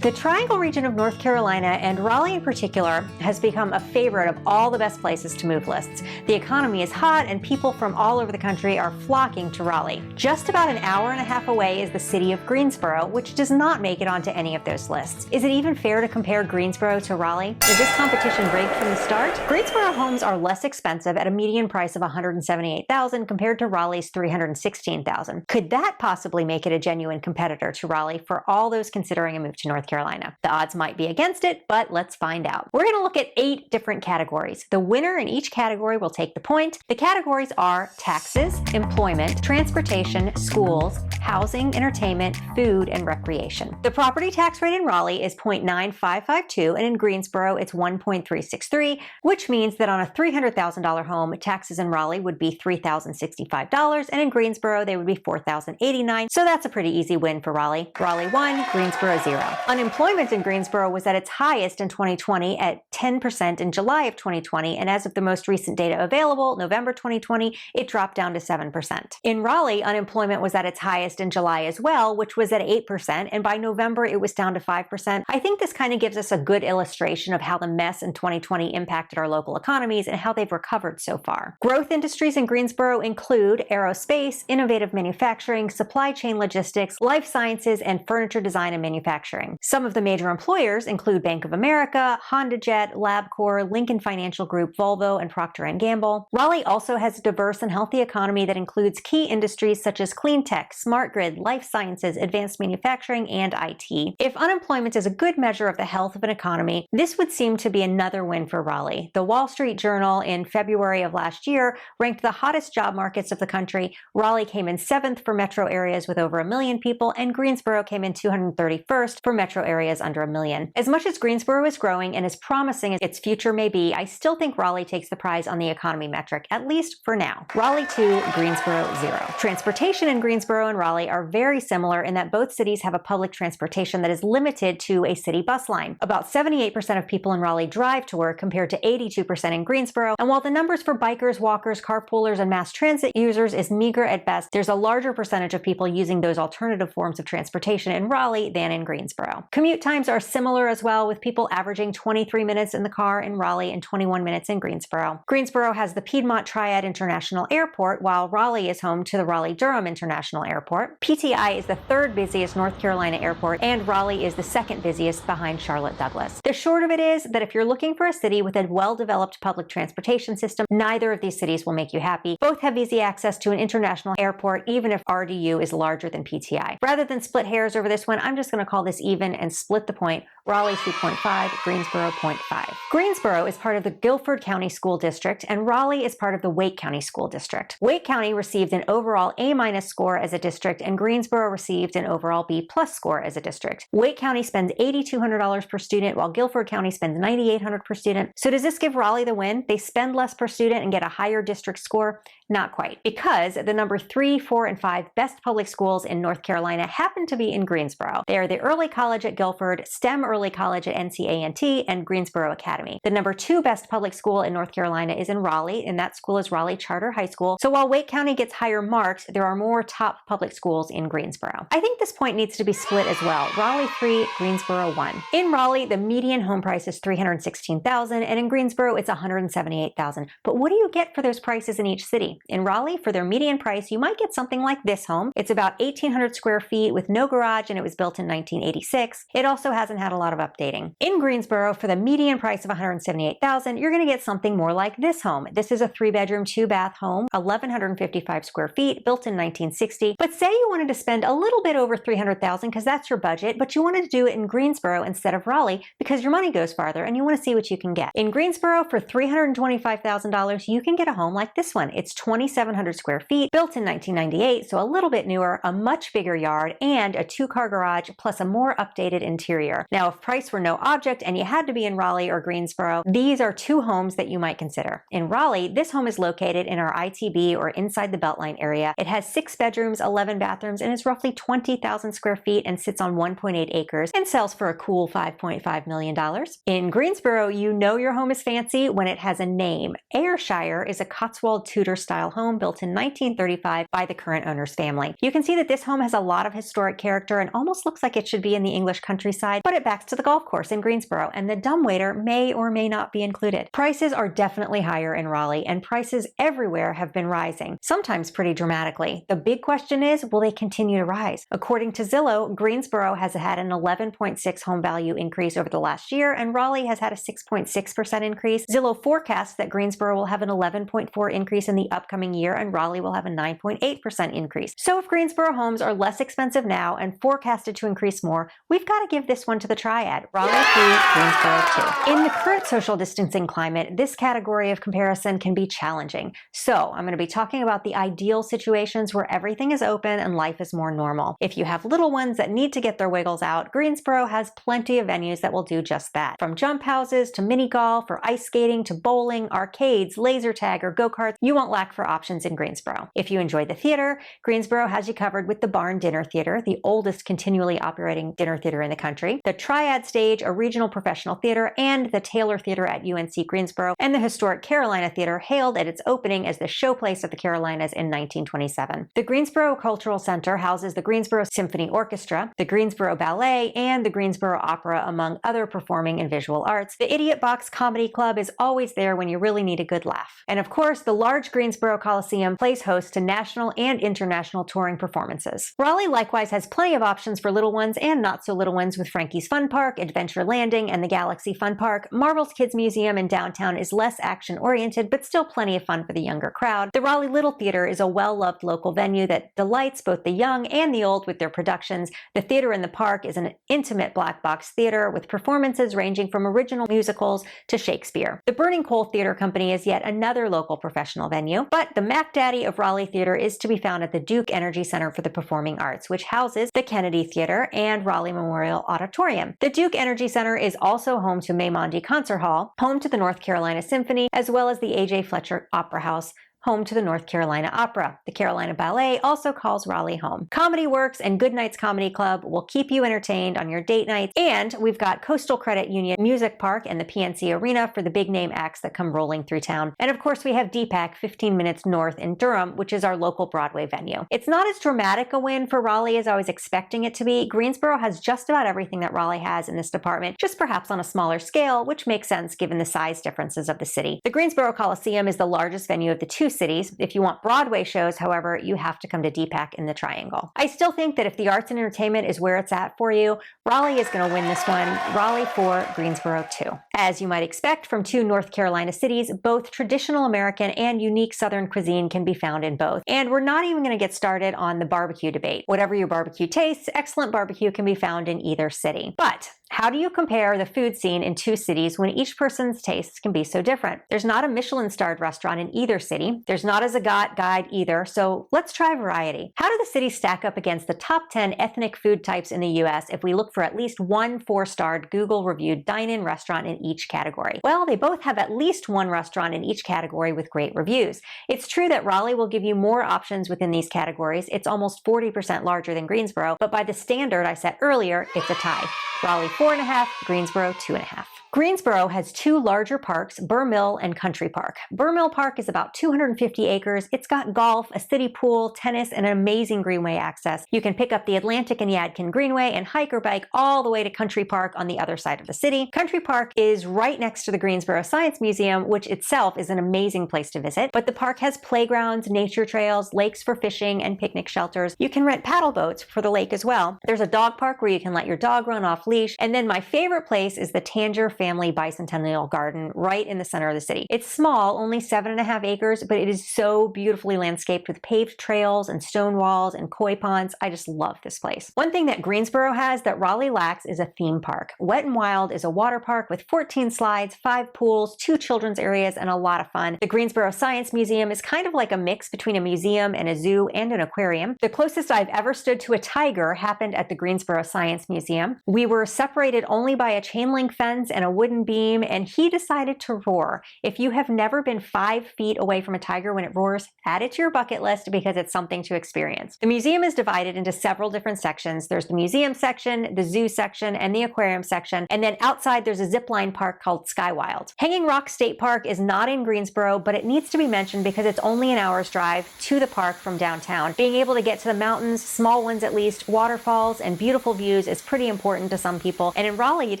The Triangle region of North Carolina, and Raleigh in particular, has become a favorite of all the best places to move lists. The economy is hot and people from all over the country are flocking to Raleigh. Just about an hour and a half away is the city of Greensboro, which does not make it onto any of those lists. Is it even fair to compare Greensboro to Raleigh? Is this competition rigged from the start? Greensboro homes are less expensive at a median price of $178,000 compared to Raleigh's $316,000. Could that possibly make it a genuine competitor to Raleigh for all those considering a move to North Carolina? The odds might be against it, but let's find out. We're going to look at 8 different categories. The winner in each category will take the point. The categories are taxes, employment, transportation, schools, housing, entertainment, food, and recreation. The property tax rate in Raleigh is 0.9552, and in Greensboro it's 1.363, which means that on a $300,000 home, taxes in Raleigh would be $3,065, and in Greensboro they would be $4,089. So that's a pretty easy win for Raleigh. Raleigh 1, Greensboro 0. Unemployment in Greensboro was at its highest in 2020 at 10% in July of 2020, and as of the most recent data available, November 2020, it dropped down to 7%. In Raleigh, unemployment was at its highest in July as well, which was at 8%, and by November it was down to 5%. I think this kind of gives us a good illustration of how the mess in 2020 impacted our local economies and how they've recovered so far. Growth industries in Greensboro include aerospace, innovative manufacturing, supply chain logistics, life sciences, and furniture design and manufacturing. Some of the major employers include Bank of America, HondaJet, LabCorp, Lincoln Financial Group, Volvo, and Procter & Gamble. Raleigh also has a diverse and healthy economy that includes key industries such as clean tech, smart grid, life sciences, advanced manufacturing, and IT. If unemployment is a good measure of the health of an economy, this would seem to be another win for Raleigh. The Wall Street Journal in February of last year ranked the hottest job markets of the country. Raleigh came in 7th for metro areas with over 1 million people, and Greensboro came in 231st for metro areas under 1 million. As much as Greensboro is growing and as promising as its future may be, I still think Raleigh takes the prize on the economy metric, at least for now. Raleigh 2, Greensboro 0. Transportation in Greensboro and Raleigh are very similar in that both cities have a public transportation that is limited to a city bus line. About 78% of people in Raleigh drive to work compared to 82% in Greensboro, and while the numbers for bikers, walkers, carpoolers, and mass transit users is meager at best, there's a larger percentage of people using those alternative forms of transportation in Raleigh than in Greensboro. Commute times are similar as well, with people averaging 23 minutes in the car in Raleigh and 21 minutes in Greensboro. Greensboro has the Piedmont Triad International Airport, while Raleigh is home to the Raleigh-Durham International Airport. PTI is the 3rd busiest North Carolina airport, and Raleigh is the 2nd busiest behind Charlotte Douglas. The short of it is that if you're looking for a city with a well-developed public transportation system, neither of these cities will make you happy. Both have easy access to an international airport, even if RDU is larger than PTI. Rather than split hairs over this one, I'm just going to call this even and split the point. Raleigh 2.5, Greensboro 0.5. Greensboro is part of the Guilford County School District, and Raleigh is part of the Wake County School District. Wake County received an overall A- score as a district, and Greensboro received an overall B+ score as a district. Wake County spends $8,200 per student, while Guilford County spends $9,800 per student. So does this give Raleigh the win? They spend less per student and get a higher district score? Not quite, because the number 3, 4, and 5 best public schools in North Carolina happen to be in Greensboro. They are the Early College at Guilford, STEM Early College at NC and Greensboro Academy. The number 2 best public school in North Carolina is in Raleigh, and that school is Raleigh Charter High School. So while Wake County gets higher marks, there are more top public schools in Greensboro. I think this point needs to be split as well. Raleigh 3, Greensboro 1. In Raleigh, the median home price is $316,000, and in Greensboro, it's $178,000. But what do you get for those prices in each city? In Raleigh, for their median price, you might get something like this home. It's about 1,800 square feet with no garage, and it was built in 1986. It also hasn't had a lot of updating. In Greensboro, for the median price of $178,000, you're going to get something more like this home. This is a 3-bedroom, 2-bath home, 1,155 square feet, built in 1960. But say you wanted to spend a little bit over $300,000 because that's your budget, but you wanted to do it in Greensboro instead of Raleigh because your money goes farther and you want to see what you can get. In Greensboro, for $325,000, you can get a home like this one. It's 2,700 square feet, built in 1998, so a little bit newer, a much bigger yard, and a 2-car garage, plus a more updated interior. Now, Now, if price were no object and you had to be in Raleigh or Greensboro, these are two homes that you might consider. In Raleigh, this home is located in our ITB or inside the Beltline area. It has 6 bedrooms, 11 bathrooms, and is roughly 20,000 square feet and sits on 1.8 acres and sells for a cool $5.5 million. In Greensboro, you know your home is fancy when it has a name. Ayrshire is a Cotswold Tudor-style home built in 1935 by the current owner's family. You can see that this home has a lot of historic character and almost looks like it should be in the English countryside, but it backs to the golf course in Greensboro, and the dumbwaiter may or may not be included. Prices are definitely higher in Raleigh, and prices everywhere have been rising, sometimes pretty dramatically. The big question is, will they continue to rise? According to Zillow, Greensboro has had an 11.6 home value increase over the last year, and Raleigh has had a 6.6% increase. Zillow forecasts that Greensboro will have an 11.4 increase in the upcoming year, and Raleigh will have a 9.8% increase. So if Greensboro homes are less expensive now and forecasted to increase more, we've got to give this one to the triad, Raleigh 3, Greensboro 2. In the current social distancing climate, this category of comparison can be challenging. So I'm going to be talking about the ideal situations where everything is open and life is more normal. If you have little ones that need to get their wiggles out, Greensboro has plenty of venues that will do just that. From jump houses to mini golf or ice skating to bowling, arcades, laser tag, or go-karts, you won't lack for options in Greensboro. If you enjoy the theater, Greensboro has you covered with the Barn Dinner Theater, the oldest continually operating dinner theater in the country, the Triad Stage, a regional professional theater, and the Taylor Theater at UNC Greensboro, and the historic Carolina Theater, hailed at its opening as the showplace of the Carolinas in 1927. The Greensboro Cultural Center houses the Greensboro Symphony Orchestra, the Greensboro Ballet, and the Greensboro Opera, among other performing and visual arts. The Idiot Box Comedy Club is always there when you really need a good laugh. And of course, the large Greensboro Coliseum plays host to national and international touring performances. Raleigh likewise has plenty of options for little ones and not so little ones with Frankie's Fun Park, Adventure Landing, and the Galaxy Fun Park. Marvel's Kids Museum in downtown is less action-oriented, but still plenty of fun for the younger crowd. The Raleigh Little Theater is a well-loved local venue that delights both the young and the old with their productions. The Theater in the Park is an intimate black box theater with performances ranging from original musicals to Shakespeare. The Burning Coal Theater Company is yet another local professional venue, but the Mac Daddy of Raleigh Theater is to be found at the Duke Energy Center for the Performing Arts, which houses the Kennedy Theater and Raleigh Memorial Auditorium. The Duke Energy Center is also home to Maimondi Concert Hall, home to the North Carolina Symphony, as well as the A.J. Fletcher Opera House, home to the North Carolina Opera. The Carolina Ballet also calls Raleigh home. Comedy Works and Good Nights Comedy Club will keep you entertained on your date nights, and we've got Coastal Credit Union Music Park and the PNC Arena for the big name acts that come rolling through town. And of course, we have DPAC 15 minutes north in Durham, which is our local Broadway venue. It's not as dramatic a win for Raleigh as I was expecting it to be. Greensboro has just about everything that Raleigh has in this department, just perhaps on a smaller scale, which makes sense given the size differences of the city. The Greensboro Coliseum is the largest venue of the two cities. If you want Broadway shows, however, you have to come to DPAC in the Triangle. I still think that if the arts and entertainment is where it's at for you, Raleigh is going to win this one. Raleigh 4, Greensboro 2. As you might expect from two North Carolina cities, both traditional American and unique Southern cuisine can be found in both. And we're not even going to get started on the barbecue debate. Whatever your barbecue tastes, excellent barbecue can be found in either city. But how do you compare the food scene in two cities when each person's tastes can be so different? There's not a Michelin-starred restaurant in either city. There's not a Zagat guide either, so let's try variety. How do the cities stack up against the top 10 ethnic food types in the U.S. if we look for at least one 4-starred Google-reviewed dine-in restaurant in each category? Well, they both have at least one restaurant in each category with great reviews. It's true that Raleigh will give you more options within these categories. It's almost 40% larger than Greensboro, but by the standard I set earlier, it's a tie. Raleigh 4.5, Greensboro 2.5. Greensboro has two larger parks, Burr Mill and Country Park. Burr Mill Park is about 250 acres. It's got golf, a city pool, tennis, and an amazing greenway access. You can pick up the Atlantic and Yadkin Greenway and hike or bike all the way to Country Park on the other side of the city. Country Park is right next to the Greensboro Science Museum, which itself is an amazing place to visit. But the park has playgrounds, nature trails, lakes for fishing, and picnic shelters. You can rent paddle boats for the lake as well. There's a dog park where you can let your dog run off leash. And then my favorite place is the Tanger family bicentennial garden right in the center of the city. It's small, only 7.5 acres, but it is so beautifully landscaped with paved trails and stone walls and koi ponds. I just love this place. One thing that Greensboro has that Raleigh lacks is a theme park. Wet n Wild is a water park with 14 slides, 5 pools, 2 children's areas, and a lot of fun. The Greensboro Science Museum is kind of like a mix between a museum and a zoo and an aquarium. The closest I've ever stood to a tiger happened at the Greensboro Science Museum. We were separated only by a chain link fence and a wooden beam, and he decided to roar. If you have never been 5 feet away from a tiger when it roars, add it to your bucket list because it's something to experience. The museum is divided into several different sections. There's the museum section, the zoo section, and the aquarium section, and then outside there's a zip line park called Sky Wild. Hanging Rock State Park is not in Greensboro, but it needs to be mentioned because it's only an hour's drive to the park from downtown. Being able to get to the mountains, small ones at least, waterfalls, and beautiful views is pretty important to some people, and in Raleigh you'd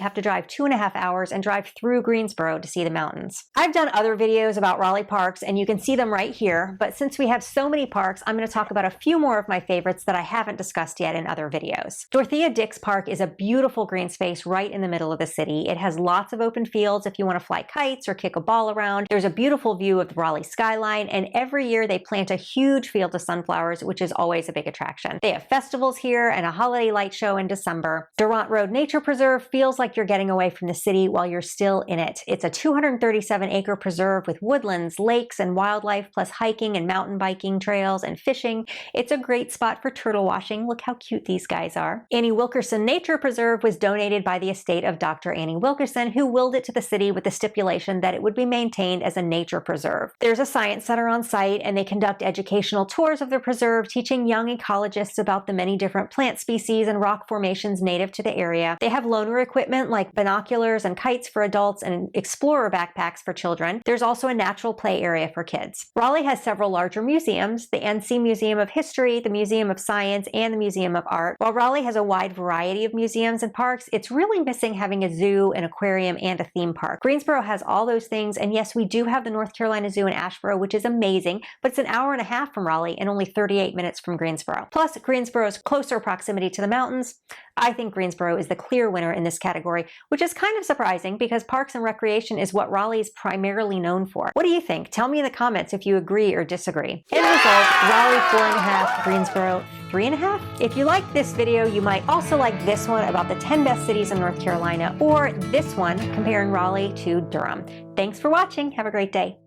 have to drive 2.5 hours and drive through Greensboro to see the mountains. I've done other videos about Raleigh parks and you can see them right here, but since we have so many parks, I'm going to talk about a few more of my favorites that I haven't discussed yet in other videos. Dorothea Dix Park is a beautiful green space right in the middle of the city. It has lots of open fields if you want to fly kites or kick a ball around. There's a beautiful view of the Raleigh skyline, and every year they plant a huge field of sunflowers, which is always a big attraction. They have festivals here and a holiday light show in December. Durant Road Nature Preserve feels like you're getting away from the city while you're still in it. It's a 237-acre preserve with woodlands, lakes, and wildlife, plus hiking and mountain biking trails and fishing. It's a great spot for turtle washing. Look how cute these guys are. Annie Wilkerson Nature Preserve was donated by the estate of Dr. Annie Wilkerson, who willed it to the city with the stipulation that it would be maintained as a nature preserve. There's a science center on site, and they conduct educational tours of the preserve, teaching young ecologists about the many different plant species and rock formations native to the area. They have loaner equipment like binoculars and kites for adults and explorer backpacks for children. There's also a natural play area for kids. Raleigh has several larger museums: the NC Museum of History, the Museum of Science, and the Museum of Art. While Raleigh has a wide variety of museums and parks, it's really missing having a zoo, an aquarium, and a theme park. Greensboro has all those things, and yes, we do have the North Carolina Zoo in Asheboro, which is amazing, but it's an hour and a half from Raleigh and only 38 minutes from Greensboro. Plus, Greensboro's closer proximity to the mountains. I think Greensboro is the clear winner in this category, which is kind of surprising because parks and recreation is what Raleigh is primarily known for. What do you think? Tell me in the comments if you agree or disagree. End result, Raleigh 4.5, Greensboro 3.5. If you like this video, you might also like this one about the 10 best cities in North Carolina, or this one comparing Raleigh to Durham. Thanks for watching. Have a great day.